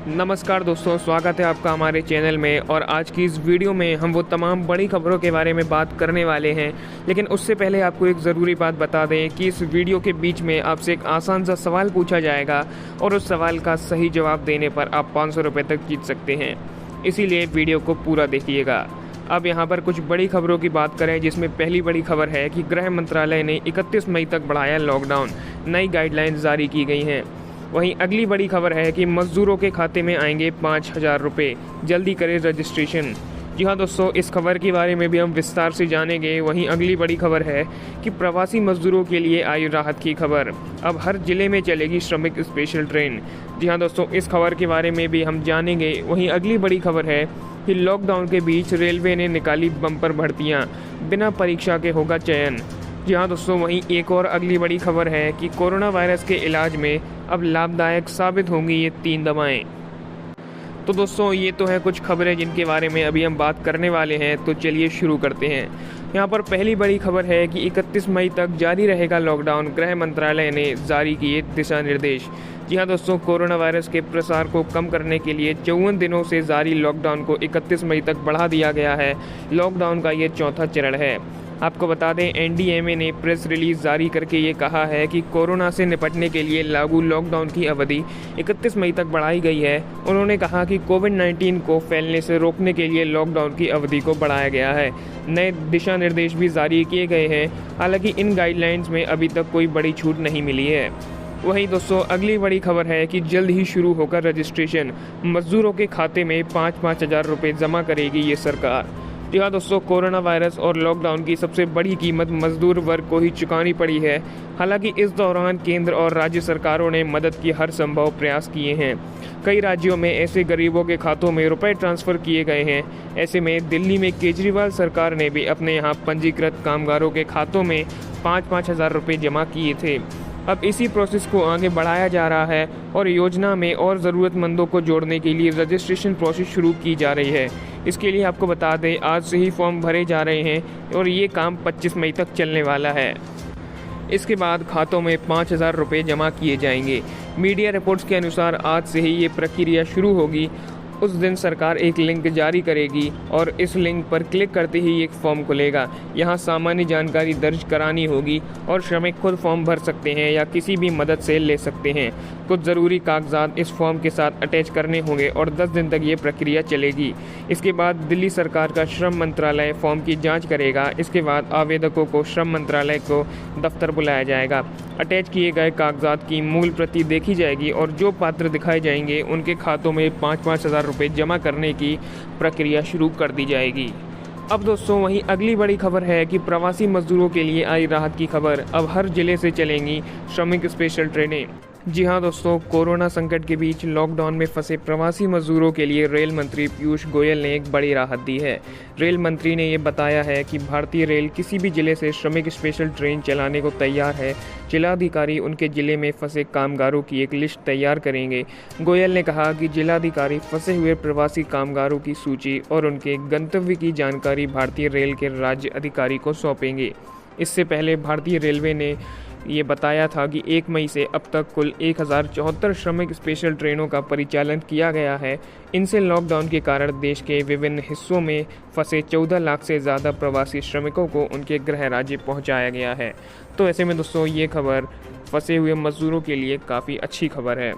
नमस्कार दोस्तों, स्वागत है आपका हमारे चैनल में। और आज की इस वीडियो में हम वो तमाम बड़ी खबरों के बारे में बात करने वाले हैं। लेकिन उससे पहले आपको एक ज़रूरी बात बता दें कि इस वीडियो के बीच में आपसे एक आसान सा सवाल पूछा जाएगा और उस सवाल का सही जवाब देने पर आप 500 रुपये तक जीत सकते हैं। इसीलिए वीडियो को पूरा देखिएगा। अब यहाँ पर कुछ बड़ी खबरों की बात करें, जिसमें पहली बड़ी खबर है कि गृह मंत्रालय ने 31 मई तक बढ़ाया लॉकडाउन, नई गाइडलाइंस जारी की गई हैं। वहीं अगली बड़ी खबर है कि मजदूरों के खाते में आएंगे 5,000 रुपये, जल्दी करें रजिस्ट्रेशन। जी हाँ दोस्तों, इस खबर के बारे में भी हम विस्तार से जानेंगे। वहीं अगली बड़ी खबर है कि प्रवासी मजदूरों के लिए आई राहत की खबर, अब हर जिले में चलेगी श्रमिक स्पेशल ट्रेन। जी हाँ दोस्तों, इस खबर के बारे में भी हम जानेंगे। वहीं अगली बड़ी खबर है कि लॉकडाउन के बीच रेलवे ने निकाली बम्पर भर्तियाँ, बिना परीक्षा के होगा चयन। जी हाँ दोस्तों, वहीं एक और अगली बड़ी खबर है कि कोरोना वायरस के इलाज में अब लाभदायक साबित होंगी ये 3 दवाएं। तो दोस्तों, ये तो है कुछ खबरें जिनके बारे में अभी हम बात करने वाले हैं। तो चलिए शुरू करते हैं। यहाँ पर पहली बड़ी खबर है कि 31 मई तक जारी रहेगा लॉकडाउन, गृह मंत्रालय ने जारी किए दिशा निर्देश। जी हाँ दोस्तों, कोरोना वायरस के प्रसार को कम करने के लिए 54 दिनों से जारी लॉकडाउन को 31 मई तक बढ़ा दिया गया है। लॉकडाउन का ये चौथा चरण है। आपको बता दें, एनडीएमए ने प्रेस रिलीज जारी करके ये कहा है कि कोरोना से निपटने के लिए लागू लॉकडाउन की अवधि 31 मई तक बढ़ाई गई है। उन्होंने कहा कि कोविड-19 को फैलने से रोकने के लिए लॉकडाउन की अवधि को बढ़ाया गया है। नए दिशा निर्देश भी जारी किए गए हैं। हालांकि इन गाइडलाइंस में अभी तक कोई बड़ी छूट नहीं मिली है। वहीं दोस्तों, अगली बड़ी खबर है कि जल्द ही शुरू होकर रजिस्ट्रेशन, मजदूरों के खाते में 5-5 हज़ार रुपये जमा करेगी ये सरकार। जी हाँ दोस्तों, कोरोना वायरस और लॉकडाउन की सबसे बड़ी कीमत मजदूर वर्ग को ही चुकानी पड़ी है। हालांकि इस दौरान केंद्र और राज्य सरकारों ने मदद की हर संभव प्रयास किए हैं। कई राज्यों में ऐसे गरीबों के खातों में रुपए ट्रांसफ़र किए गए हैं। ऐसे में दिल्ली में केजरीवाल सरकार ने भी अपने यहाँ पंजीकृत कामगारों के खातों में 5-5 हज़ार रुपये जमा किए थे। अब इसी प्रोसेस को आगे बढ़ाया जा रहा है और योजना में और ज़रूरतमंदों को जोड़ने के लिए रजिस्ट्रेशन प्रोसेस शुरू की जा रही है। इसके लिए आपको बता दें, आज से ही फॉर्म भरे जा रहे हैं और ये काम 25 मई तक चलने वाला है। इसके बाद खातों में 5,000 रुपये जमा किए जाएंगे। मीडिया रिपोर्ट्स के अनुसार आज से ही ये प्रक्रिया शुरू होगी। उस दिन सरकार एक लिंक जारी करेगी और इस लिंक पर क्लिक करते ही एक फॉर्म खुलेगा। यहाँ सामान्य जानकारी दर्ज करानी होगी और श्रमिक खुद फॉर्म भर सकते हैं या किसी भी मदद से ले सकते हैं। कुछ ज़रूरी कागजात इस फॉर्म के साथ अटैच करने होंगे और 10 दिन तक ये प्रक्रिया चलेगी। इसके बाद दिल्ली सरकार का श्रम मंत्रालय फॉर्म की जाँच करेगा। इसके बाद आवेदकों को श्रम मंत्रालय को दफ्तर बुलाया जाएगा। अटैच किए गए कागजात की मूल प्रति देखी जाएगी और जो पात्र दिखाए जाएंगे उनके खातों में 5-5 हज़ार रुपये जमा करने की प्रक्रिया शुरू कर दी जाएगी। अब दोस्तों, वहीं अगली बड़ी खबर है कि प्रवासी मजदूरों के लिए आई राहत की खबर, अब हर जिले से चलेंगी श्रमिक स्पेशल ट्रेनें। जी हाँ दोस्तों, कोरोना संकट के बीच लॉकडाउन में फंसे प्रवासी मजदूरों के लिए रेल मंत्री पीयूष गोयल ने एक बड़ी राहत दी है। रेल मंत्री ने ये बताया है कि भारतीय रेल किसी भी जिले से श्रमिक स्पेशल ट्रेन चलाने को तैयार है। जिलाधिकारी उनके जिले में फंसे कामगारों की एक लिस्ट तैयार करेंगे। गोयल ने कहा कि जिलाधिकारी फंसे हुए प्रवासी कामगारों की सूची और उनके गंतव्य की जानकारी भारतीय रेल के राज्य अधिकारी को सौंपेंगे। इससे पहले भारतीय रेलवे ने ये बताया था कि 1 मई से अब तक कुल 1074 श्रमिक स्पेशल ट्रेनों का परिचालन किया गया है। इनसे लॉकडाउन के कारण देश के विभिन्न हिस्सों में फंसे 14 लाख से ज़्यादा प्रवासी श्रमिकों को उनके गृह राज्य पहुंचाया गया है। तो ऐसे में दोस्तों, ये खबर फंसे हुए मजदूरों के लिए काफ़ी अच्छी खबर है।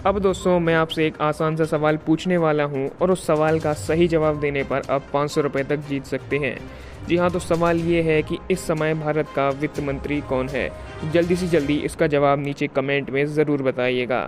अब दोस्तों, मैं आपसे एक आसान सा सवाल पूछने वाला हूं और उस सवाल का सही जवाब देने पर आप 500 रुपये तक जीत सकते हैं। जी हाँ, तो सवाल ये है कि इस समय भारत का वित्त मंत्री कौन है? जल्दी से जल्दी इसका जवाब नीचे कमेंट में ज़रूर बताइएगा।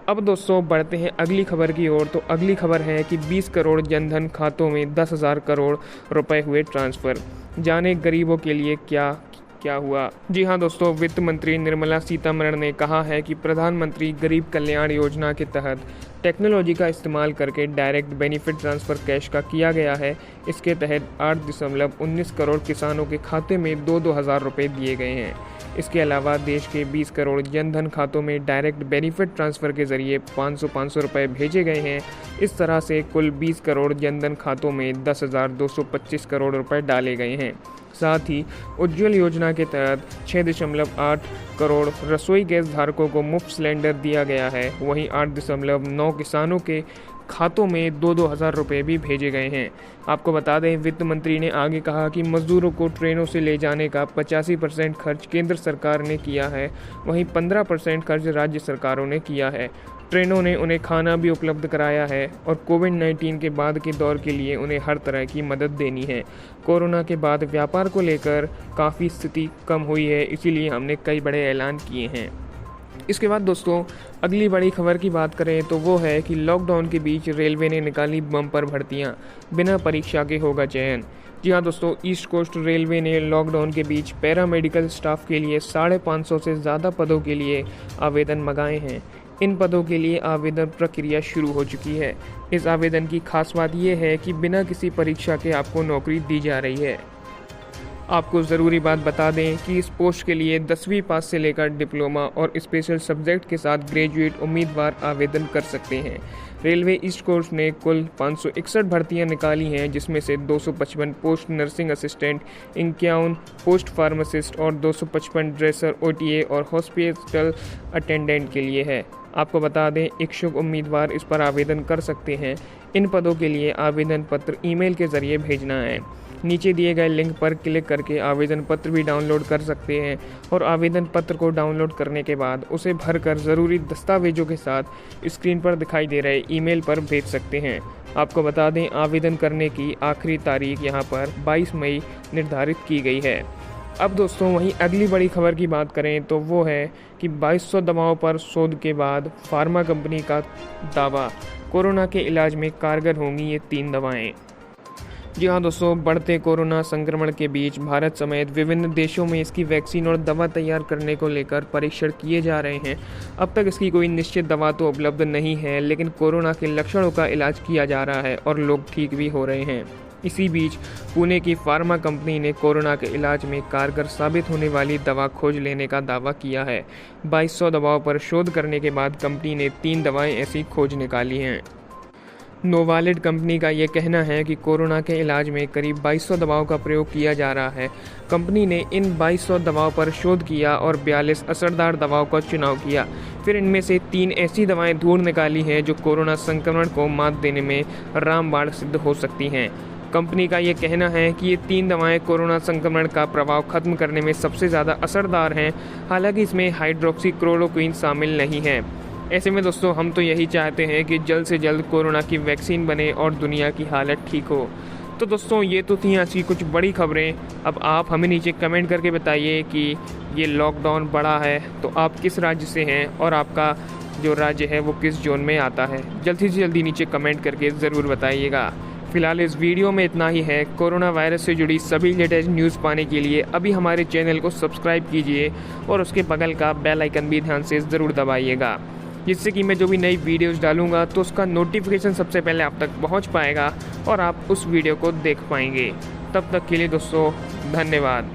अब दोस्तों, बढ़ते हैं अगली खबर की ओर। तो अगली खबर है कि 20 करोड़ जनधन खातों में 10,000 करोड़ रुपए हुए ट्रांसफ़र। जाने गरीबों के लिए क्या हुआ। जी हाँ दोस्तों, वित्त मंत्री निर्मला सीतारमण ने कहा है कि प्रधानमंत्री गरीब कल्याण योजना के तहत टेक्नोलॉजी का इस्तेमाल करके डायरेक्ट बेनिफिट ट्रांसफ़र कैश का किया गया है। इसके तहत 8.19 करोड़ किसानों के खाते में 2-2 हज़ार रुपये दिए गए हैं। इसके अलावा देश के 20 करोड़ जनधन खातों में डायरेक्ट बेनिफिट ट्रांसफ़र के जरिए 500-500 रुपये भेजे गए हैं। इस तरह से कुल 20 करोड़ जनधन खातों में 10,225 करोड़ रुपये डाले गए हैं। साथ ही उज्ज्वल योजना के तहत 6.8 करोड़ रसोई गैस धारकों को मुफ्त सिलेंडर दिया गया है। वहीं 8.9 किसानों के खातों में 2-2 हज़ार रुपये भी भेजे गए हैं। आपको बता दें, वित्त मंत्री ने आगे कहा कि मजदूरों को ट्रेनों से ले जाने का 85% खर्च केंद्र सरकार ने किया है, वहीं 15% खर्च राज्य सरकारों ने किया है। ट्रेनों ने उन्हें खाना भी उपलब्ध कराया है और कोविड-19 के बाद के दौर के लिए उन्हें हर तरह की मदद देनी है। कोरोना के बाद व्यापार को लेकर काफ़ी स्थिति कम हुई है, इसीलिए हमने कई बड़े ऐलान किए हैं। इसके बाद दोस्तों अगली बड़ी खबर की बात करें तो वो है कि लॉकडाउन के बीच रेलवे ने निकाली बम्पर भर्तियां, बिना परीक्षा के होगा चयन। जी हाँ दोस्तों, ईस्ट कोस्ट रेलवे ने लॉकडाउन के बीच पैरामेडिकल स्टाफ के लिए 550 से ज़्यादा पदों के लिए आवेदन मंगाए हैं। इन पदों के लिए आवेदन प्रक्रिया शुरू हो चुकी है। इस आवेदन की खास बात यह है कि बिना किसी परीक्षा के आपको नौकरी दी जा रही है। आपको ज़रूरी बात बता दें कि इस पोस्ट के लिए 10वीं पास से लेकर डिप्लोमा और स्पेशल सब्जेक्ट के साथ ग्रेजुएट उम्मीदवार आवेदन कर सकते हैं। रेलवे ईस्ट कोस्ट ने कुल 561 भर्तियां निकाली हैं, जिसमें से 255 post nursing assistant, 51 post pharmacist और 255 ड्रेसर, ओटीए और हॉस्पिटल अटेंडेंट के लिए है। आपको बता दें, इच्छुक उम्मीदवार इस पर आवेदन कर सकते हैं। इन पदों के लिए आवेदन पत्र ईमेल के ज़रिए भेजना है। नीचे दिए गए लिंक पर क्लिक करके आवेदन पत्र भी डाउनलोड कर सकते हैं और आवेदन पत्र को डाउनलोड करने के बाद उसे भरकर ज़रूरी दस्तावेजों के साथ स्क्रीन पर दिखाई दे रहे ईमेल पर भेज सकते हैं। आपको बता दें, आवेदन करने की आखिरी तारीख यहाँ पर 22 मई निर्धारित की गई है। अब दोस्तों वहीं अगली बड़ी खबर की बात करें तो वो है कि 2200 दवाओं पर शोध के बाद फार्मा कंपनी का दावा, कोरोना के इलाज में कारगर होंगी ये 3 दवाएं। जी हाँ दोस्तों, बढ़ते कोरोना संक्रमण के बीच भारत समेत विभिन्न देशों में इसकी वैक्सीन और दवा तैयार करने को लेकर परीक्षण किए जा रहे हैं। अब तक इसकी कोई निश्चित दवा तो उपलब्ध नहीं है, लेकिन कोरोना के लक्षणों का इलाज किया जा रहा है और लोग ठीक भी हो रहे हैं। इसी बीच पुणे की फार्मा कंपनी ने कोरोना के इलाज में कारगर साबित होने वाली दवा खोज लेने का दावा किया है। 2200 दवाओं पर शोध करने के बाद कंपनी ने 3 दवाएं ऐसी खोज निकाली हैं। नोवालिड कंपनी का ये कहना है कि कोरोना के इलाज में करीब 2200 दवाओं का प्रयोग किया जा रहा है। कंपनी ने इन 2200 दवाओं पर शोध किया और 42 असरदार दवाओं का चुनाव किया। फिर इनमें से 3 ऐसी दवाएं ढूंढ निकाली हैं जो कोरोना संक्रमण को मात देने में रामबाण सिद्ध हो सकती हैं। कंपनी का ये कहना है कि ये 3 दवाएं कोरोना संक्रमण का प्रभाव खत्म करने में सबसे ज़्यादा असरदार हैं। हालांकि इसमें हाइड्रोक्सीक्लोरोक्वीन शामिल नहीं है। ऐसे में दोस्तों हम तो यही चाहते हैं कि जल्द से जल्द कोरोना की वैक्सीन बने और दुनिया की हालत ठीक हो। तो दोस्तों ये तो थी ऐसी कुछ बड़ी खबरें। अब आप हमें नीचे कमेंट करके बताइए कि ये लॉकडाउन बढ़ा है तो आप किस राज्य से हैं और आपका जो राज्य है वो किस जोन में आता है। जल्दी से जल्दी नीचे कमेंट करके ज़रूर बताइएगा। फिलहाल इस वीडियो में इतना ही है। कोरोना वायरस से जुड़ी सभी लेटेस्ट न्यूज़ पाने के लिए अभी हमारे चैनल को सब्सक्राइब कीजिए और उसके बगल का बेल आइकन भी ध्यान से ज़रूर दबाइएगा, जिससे कि मैं जो भी नई वीडियोस डालूंगा तो उसका नोटिफिकेशन सबसे पहले आप तक पहुंच पाएगा और आप उस वीडियो को देख पाएंगे। तब तक के लिए दोस्तों धन्यवाद।